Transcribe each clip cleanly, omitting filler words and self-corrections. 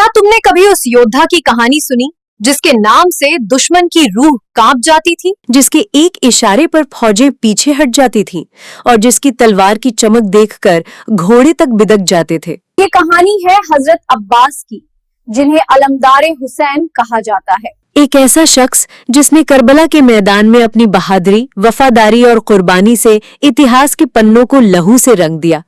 क्या तुमने कभी उस योद्धा की कहानी सुनी जिसके नाम से दुश्मन की रूह कांप जाती थी, जिसके एक इशारे पर फौजें पीछे हट जाती थीं और जिसकी तलवार की चमक देखकर घोड़े तक बिदक जाते थे? ये कहानी है हजरत अब्बास की, जिन्हें अलमदारे हुसैन कहा जाता है। एक ऐसा शख्स जिसने करबला के मैदान में अपनी बहादुरी, वफादारी और कुर्बानी से इतिहास के पन्नों को लहू से रंग दिया।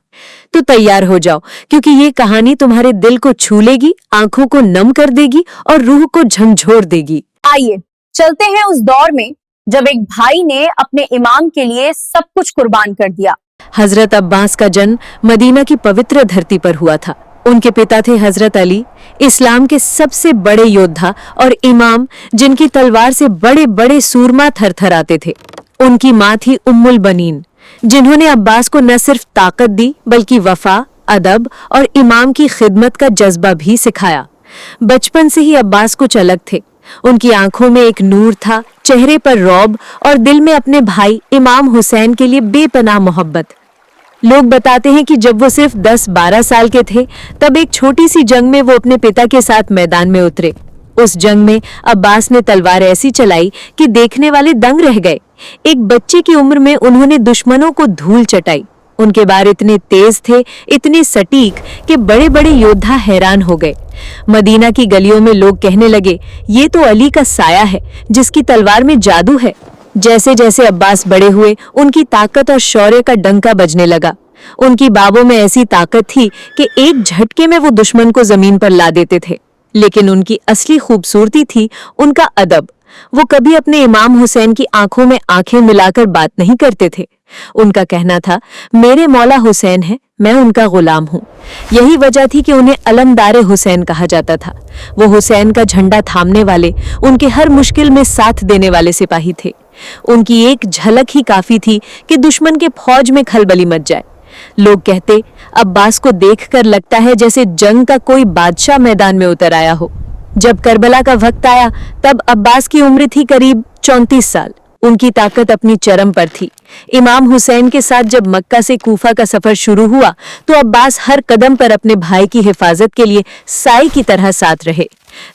तो तैयार हो जाओ, क्योंकि ये कहानी तुम्हारे दिल को छू लेगी, आंखों को नम कर देगी और रूह को झंझोर देगी। आइए चलते हैं उस दौर में जब एक भाई ने अपने इमाम के लिए सब कुछ कुर्बान कर दिया। हजरत अब्बास का जन्म मदीना की पवित्र धरती पर हुआ था। उनके पिता थे हजरत अली, इस्लाम के सबसे बड़े योद्धा और इमाम, जिनकी तलवार से बड़े बड़े सूरमा थरथराते थे। उनकी माँ थी उम्मुल बनीन, जिन्होंने अब्बास को न सिर्फ ताकत दी बल्कि वफा, अदब और इमाम की खिदमत का जज्बा भी सिखाया। बचपन से ही अब्बास कुछ अलग थे। उनकी आंखों में एक नूर था, चेहरे पर रौब और दिल में अपने भाई इमाम हुसैन के लिए बेपनाह मोहब्बत। लोग बताते हैं कि जब वो सिर्फ 10-12 साल के थे, तब एक छोटी सी जंग में वो अपने पिता के साथ मैदान में उतरे। उस जंग में अब्बास ने तलवार ऐसी चलाई कि देखने वाले दंग रह गए। एक बच्चे की उम्र में उन्होंने दुश्मनों को धूल चटाई। उनके वार इतने तेज थे, इतने सटीक कि बड़े बड़े योद्धा हैरान हो गए। मदीना की गलियों में लोग कहने लगे, ये तो अली का साया है, जिसकी तलवार में जादू है। जैसे जैसे अब्बास बड़े हुए, उनकी ताकत और शौर्य का डंका बजने लगा। उनकी बाहों में ऐसी ताकत थी कि एक झटके में वो दुश्मन को जमीन पर ला देते थे। लेकिन उनकी असली खूबसूरती थी उनका अदब। वो कभी अपने इमाम हुसैन की आंखों में आंखें मिलाकर बात नहीं करते थे। उनका कहना था, मेरे मौला हुसैन है, मैं उनका गुलाम हूँ। यही वजह थी कि उन्हें अलमदारे हुसैन कहा जाता था। वो हुसैन का झंडा थामने वाले, उनके हर मुश्किल में साथ देने वाले सिपाही थे। उनकी एक झलक ही काफी थी कि दुश्मन के फौज में खलबली मच जाए। लोग कहते, अब्बास को देखकर लगता है जैसे जंग का कोई बादशाह मैदान में उतर आया हो। जब करबला का वक्त आया, तब अब्बास की उम्र थी करीब 34 साल। उनकी ताकत अपनी चरम पर थी। इमाम हुसैन के साथ जब मक्का से कूफा का सफर शुरू हुआ, तो अब्बास हर कदम पर अपने भाई की हिफाजत के लिए साई की तरह साथ रहे।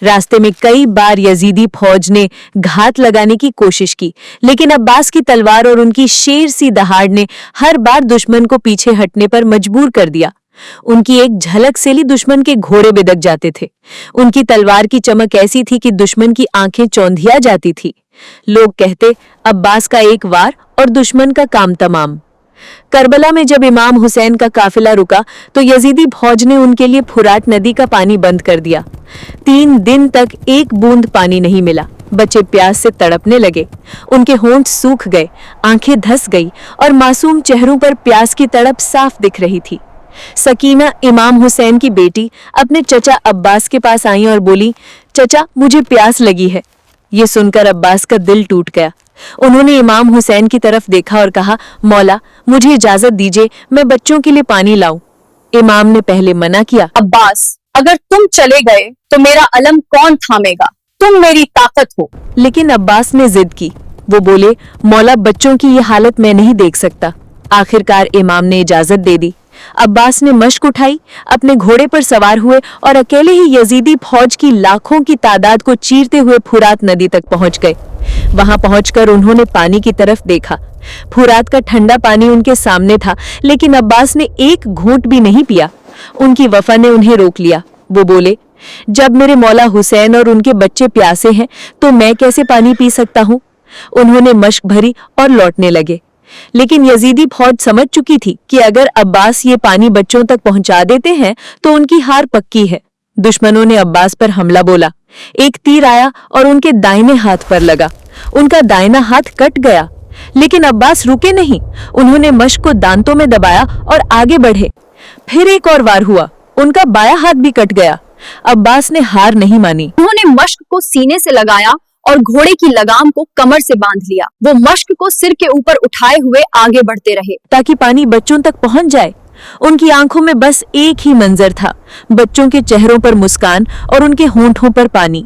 रास्ते में कई बार यजीदी फौज ने घात लगाने की कोशिश की, लेकिन अब्बास की तलवार और उनकी शेर सी दहाड़ ने हर बार दुश्मन को पीछे हटने पर मजबूर कर दिया। उनकी एक झलक से ही दुश्मन के घोड़े बिदक जाते थे। उनकी तलवार की चमक ऐसी थी कि दुश्मन की आंखें चौंधिया जाती थी। लोग कहते, अब्बास का एक वार और दुश्मन का काम तमाम। करबला में जब इमाम हुसैन का काफिला रुका, तो यजीदी फौज ने उनके लिए फुरात नदी का पानी बंद कर दिया। 3 दिन तक एक बूंद पानी नहीं मिला। बच्चे प्यास से तड़पने लगे। उनके होंठ सूख गए, आंखें धंस गई और मासूम चेहरों पर प्यास की तड़प साफ दिख रही थी। सकीना, इमाम हुसैन की बेटी, अपने चचा अब्बास के पास आई और बोली, चचा मुझे प्यास लगी है। ये सुनकर अब्बास का दिल टूट गया। उन्होंने इमाम हुसैन की तरफ देखा और कहा, मौला मुझे इजाजत दीजिए, मैं बच्चों के लिए पानी लाऊं। इमाम ने पहले मना किया, अब्बास अगर तुम चले गए तो मेरा अलम कौन थामेगा? तुम मेरी ताकत हो। लेकिन अब्बास ने जिद की। वो बोले, मौला बच्चों की ये हालत मैं नहीं देख सकता। आखिरकार इमाम ने इजाजत दे दी। अब्बास ने मश्क उठाई, अपने घोड़े पर सवार हुए और अकेले ही यजीदी फौज की लाखों की तादाद को चीरते हुए फुरात नदी तक पहुंच गए। वहां पहुंचकर उन्होंने पानी की तरफ देखा। फुरात का ठंडा पानी उनके सामने था, लेकिन अब्बास ने एक घूंट भी नहीं पिया। उनकी वफा ने उन्हें रोक लिया। वो बोले, जब मेरे मौला हुसैन और उनके बच्चे प्यासे हैं, तो मैं कैसे पानी पी सकता हूँ? उन्होंने मश्क भरी और लौटने लगे। लेकिन यजीदी फौज समझ चुकी थी कि अगर अब्बास ये पानी बच्चों तक पहुंचा देते हैं तो उनकी हार पक्की है। दुश्मनों ने अब्बास पर हमला बोला। एक तीर आया और उनके दाहिने हाथ पर लगा। उनका दाहिना हाथ कट गया, लेकिन अब्बास रुके नहीं। उन्होंने मश्क को दांतों में दबाया और आगे बढ़े। फिर एक और वार हुआ, उनका बायां हाथ भी कट गया। अब्बास ने हार नहीं मानी। उन्होंने मश्क को सीने से लगाया और घोड़े की लगाम को कमर से बांध लिया। वो मश्क को सिर के ऊपर उठाए हुए आगे बढ़ते रहे ताकि पानी बच्चों तक पहुंच जाए। उनकी आंखों में बस एक ही मंजर था, बच्चों के चेहरों पर मुस्कान और उनके होंठों पर पानी।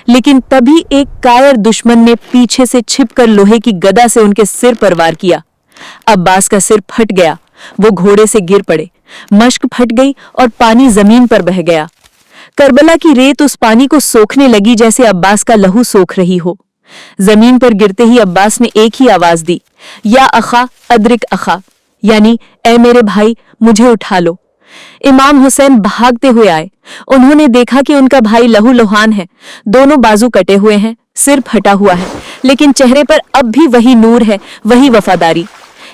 लेकिन तभी एक कायर दुश्मन ने पीछे से छिपकर लोहे की गदा से उनके सिर पर वार किया। अब्बास का सिर फट गया। वो घोड़े से गिर पड़े, मश्क फट गई और पानी जमीन पर बह गया। करबला की रेत उस पानी को सोखने लगी जैसे अब्बास का लहू सोख रही हो। जमीन पर गिरते ही अब्बास ने एक ही आवाज दी, या अखा अदरिक अखा, यानी ए मेरे भाई मुझे उठा लो। इमाम हुसैन भागते हुए आए। उन्होंने देखा कि उनका भाई लहू लुहान है, दोनों बाजू कटे हुए हैं, सिर फटा हुआ है, लेकिन चेहरे पर अब भी वही नूर है, वही वफादारी।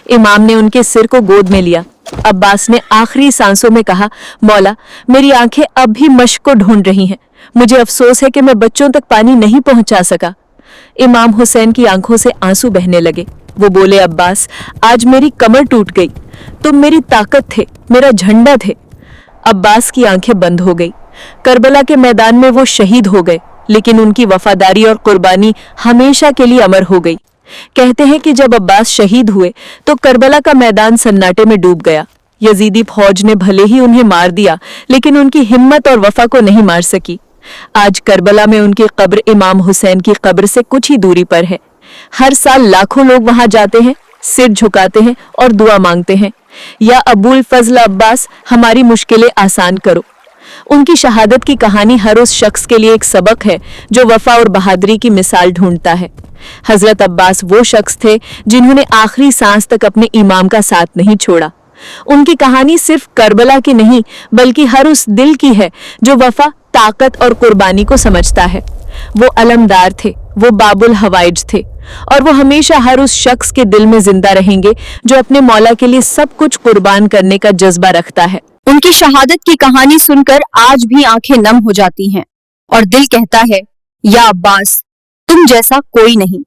इमाम ने उनके सिर को गोद में लिया। अब्बास ने आखिरी सांसों में कहा, मौला मेरी आंखें अब भी मश्क को ढूंढ रही हैं, मुझे अफसोस है कि मैं बच्चों तक पानी नहीं पहुंचा सका। इमाम हुसैन की आंखों से आंसू बहने लगे। वो बोले, अब्बास आज मेरी कमर टूट गई, तुम मेरी ताकत थे, मेरा झंडा थे। अब्बास की आंखें बंद हो गई। करबला के मैदान में वो शहीद हो गए, लेकिन उनकी वफादारी और कुर्बानी हमेशा के लिए अमर हो गई। कहते हैं कि जब अब्बास शहीद हुए तो करबला का मैदान सन्नाटे में डूब गया। यजीदी फौज ने भले ही उन्हें मार दिया, लेकिन उनकी हिम्मत और वफा को नहीं मार सकी। आज करबला में उनकी कब्र इमाम हुसैन की कब्र से कुछ ही दूरी पर है। हर साल लाखों लोग वहां जाते हैं, सिर झुकाते हैं और दुआ मांगते हैं, या अबुल फजल अब्बास हमारी मुश्किलें आसान करो। उनकी शहादत की कहानी हर उस शख्स के लिए एक सबक है जो वफा और बहादुरी की मिसाल ढूंढता है। हजरत अब्बास वो शख्स थे जिन्होंने आखिरी सांस तक अपने इमाम का साथ नहीं छोड़ा। उनकी कहानी सिर्फ करबला की नहीं, बल्कि हर उस दिल की है जो वफा, ताकत और कुर्बानी को समझता है। वो अलमदार थे, वो बाबुल हवाइज थे, और वो हमेशा हर उस शख्स के दिल में जिंदा रहेंगे जो अपने मौला के लिए सब कुछ कुर्बान करने का जज्बा रखता है। उनकी शहादत की कहानी सुनकर आज भी आंखें नम हो जाती हैं और दिल कहता है, या अब्बास तुम जैसा कोई नहीं।